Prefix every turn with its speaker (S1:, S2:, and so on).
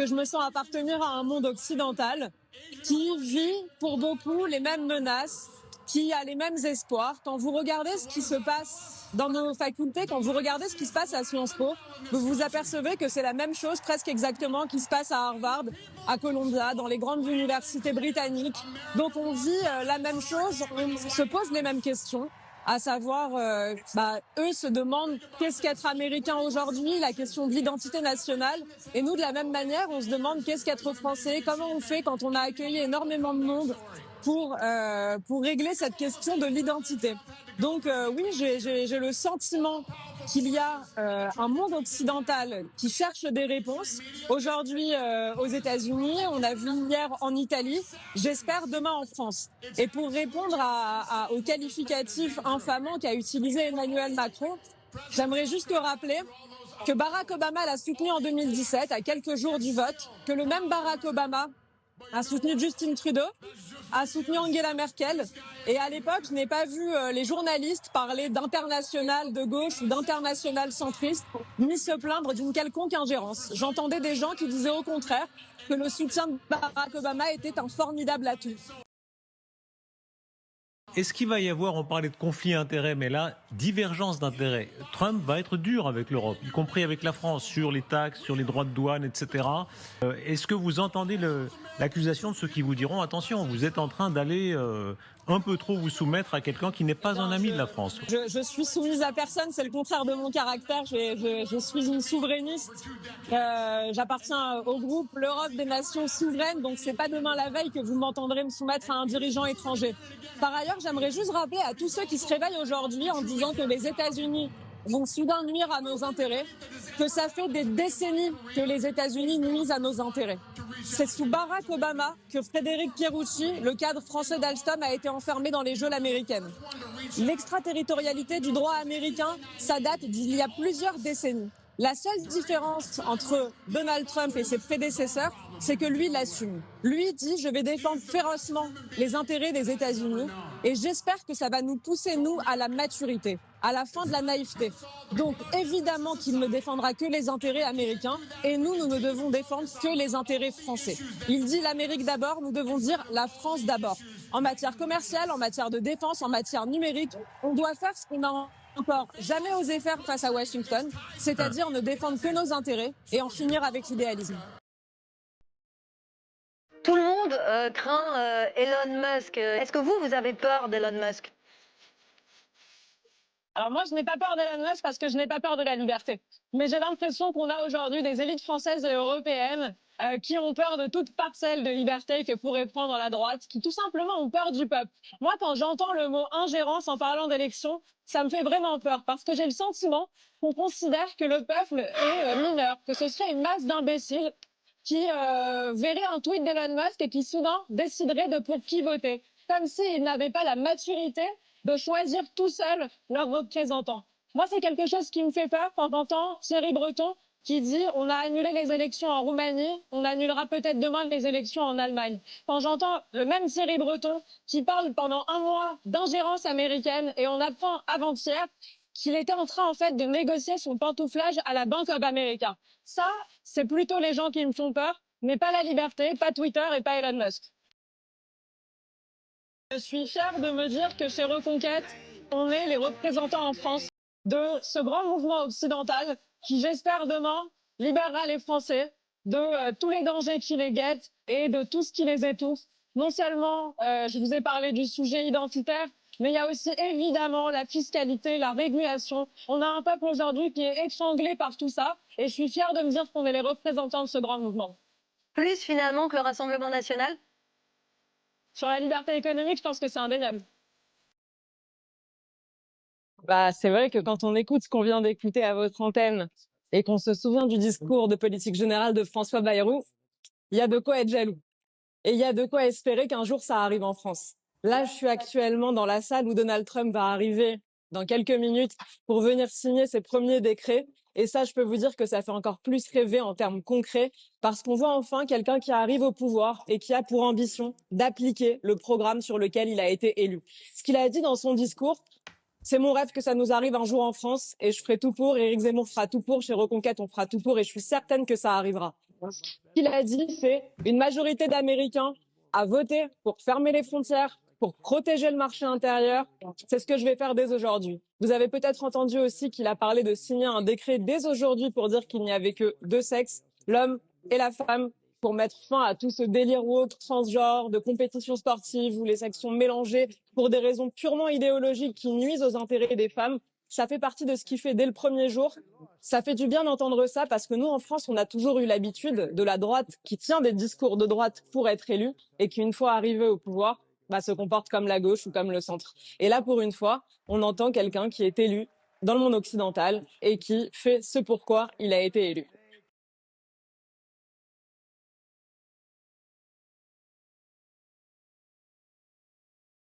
S1: que je me sens appartenir à un monde occidental qui vit pour beaucoup les mêmes menaces, qui a les mêmes espoirs. Quand vous regardez ce qui se passe dans nos facultés, quand vous regardez ce qui se passe à Sciences Po, vous vous apercevez que c'est la même chose presque exactement qui se passe à Harvard, à Columbia, dans les grandes universités britanniques. Donc on vit la même chose, on se pose les mêmes questions. À savoir, eux se demandent qu'est-ce qu'être américain aujourd'hui, la question de l'identité nationale. Et nous, de la même manière, on se demande qu'est-ce qu'être français, comment on fait quand on a accueilli énormément de monde pour régler cette question de l'identité. Donc oui, j'ai le sentiment qu'il y a un monde occidental qui cherche des réponses. Aujourd'hui aux États-Unis, on a vu hier en Italie, j'espère demain en France. Et pour répondre au qualificatif infamant qu'a utilisé Emmanuel Macron, j'aimerais juste rappeler que Barack Obama l'a soutenu en 2017, à quelques jours du vote, que le même Barack Obama a soutenu Justin Trudeau, a soutenu Angela Merkel. Et à l'époque, je n'ai pas vu les journalistes parler d'international de gauche ou d'international centriste, ni se plaindre d'une quelconque ingérence. J'entendais des gens qui disaient au contraire que le soutien de Barack Obama était un formidable atout.
S2: Est-ce qu'il va y avoir, on parlait de conflit d'intérêts, mais là, divergence d'intérêts. Trump va être dur avec l'Europe, y compris avec la France, sur les taxes, sur les droits de douane, etc. Est-ce que vous entendez l'accusation de ceux qui vous diront, attention, vous êtes en train d'aller un peu trop vous soumettre à quelqu'un qui n'est pas un ami de la France?
S1: Je suis soumise à personne, c'est le contraire de mon caractère. Je suis une souverainiste. J'appartiens au groupe l'Europe des nations souveraines, donc c'est pas demain la veille que vous m'entendrez me soumettre à un dirigeant étranger. Par ailleurs, j'aimerais juste rappeler à tous ceux qui se réveillent aujourd'hui en disant que les États-Unis vont soudain nuire à nos intérêts, que ça fait des décennies que les États-Unis nuisent à nos intérêts. C'est sous Barack Obama que Frédéric Pierucci, le cadre français d'Alstom, a été enfermé dans les geôles américaines. L'extraterritorialité du droit américain, ça date d'il y a plusieurs décennies. La seule différence entre Donald Trump et ses prédécesseurs, c'est que lui l'assume. Lui dit « je vais défendre férocement les intérêts des États-Unis » et j'espère que ça va nous pousser, nous, à la maturité, à la fin de la naïveté. Donc évidemment qu'il ne défendra que les intérêts américains et nous ne devons défendre que les intérêts français. Il dit l'Amérique d'abord, nous devons dire la France d'abord. En matière commerciale, en matière de défense, en matière numérique, on doit faire ce qu'on a encore jamais osé faire face à Washington, c'est-à-dire ne défendre que nos intérêts et en finir avec l'idéalisme.
S3: Tout le monde craint Elon Musk. Est-ce que vous avez peur d'Elon Musk?
S1: Alors moi, je n'ai pas peur d'Elon Musk parce que je n'ai pas peur de la liberté. Mais j'ai l'impression qu'on a aujourd'hui des élites françaises et européennes qui ont peur de toute parcelle de liberté que pourrait prendre la droite, qui tout simplement ont peur du peuple. Moi, quand j'entends le mot ingérence en parlant d'élection, ça me fait vraiment peur parce que j'ai le sentiment qu'on considère que le peuple est mineur, que ce serait une masse d'imbéciles qui verraient un tweet d'Elon Musk et qui soudain décideraient de pour qui voter, comme s'ils n'avaient pas la maturité de choisir tout seul leurs représentants. Moi, c'est quelque chose qui me fait peur quand j'entends Thierry Breton qui dit « on a annulé les élections en Roumanie, on annulera peut-être demain les élections en Allemagne ». Quand j'entends le même Thierry Breton qui parle pendant un mois d'ingérence américaine et on apprend avant-hier qu'il était en train en fait de négocier son pantouflage à la Bank of America. Ça, c'est plutôt les gens qui me font peur, mais pas la liberté, pas Twitter et pas Elon Musk. Je suis fière de me dire que chez Reconquête, on est les représentants en France de ce grand mouvement occidental qui, j'espère demain, libérera les Français de tous les dangers qui les guettent et de tout ce qui les étouffe. Non seulement, je vous ai parlé du sujet identitaire, mais il y a aussi évidemment la fiscalité, la régulation. On a un peuple aujourd'hui qui est étranglé par tout ça et je suis fière de me dire qu'on est les représentants de ce grand mouvement.
S3: Plus finalement que le Rassemblement national?
S1: Sur la liberté économique, je pense que c'est indéniable. C'est vrai que quand on écoute ce qu'on vient d'écouter à votre antenne et qu'on se souvient du discours de politique générale de François Bayrou, il y a de quoi être jaloux. Et il y a de quoi espérer qu'un jour ça arrive en France. Là, je suis actuellement dans la salle où Donald Trump va arriver dans quelques minutes pour venir signer ses premiers décrets. Et ça, je peux vous dire que ça fait encore plus rêver en termes concrets parce qu'on voit enfin quelqu'un qui arrive au pouvoir et qui a pour ambition d'appliquer le programme sur lequel il a été élu. Ce qu'il a dit dans son discours, c'est mon rêve que ça nous arrive un jour en France et je ferai tout pour, Éric Zemmour fera tout pour, chez Reconquête on fera tout pour et je suis certaine que ça arrivera. Ce qu'il a dit, c'est une majorité d'Américains a voté pour fermer les frontières, pour protéger le marché intérieur. C'est ce que je vais faire dès aujourd'hui. Vous avez peut-être entendu aussi qu'il a parlé de signer un décret dès aujourd'hui pour dire qu'il n'y avait que deux sexes, l'homme et la femme, pour mettre fin à tout ce délire woke, transgenre, de compétition sportive où les sexes sont mélangés pour des raisons purement idéologiques qui nuisent aux intérêts des femmes. Ça fait partie de ce qu'il fait dès le premier jour. Ça fait du bien d'entendre ça parce que nous, en France, on a toujours eu l'habitude de la droite qui tient des discours de droite pour être élue et qui, une fois arrivé au pouvoir, se comporte comme la gauche ou comme le centre. Et là, pour une fois, on entend quelqu'un qui est élu dans le monde occidental et qui fait ce pourquoi il a été élu.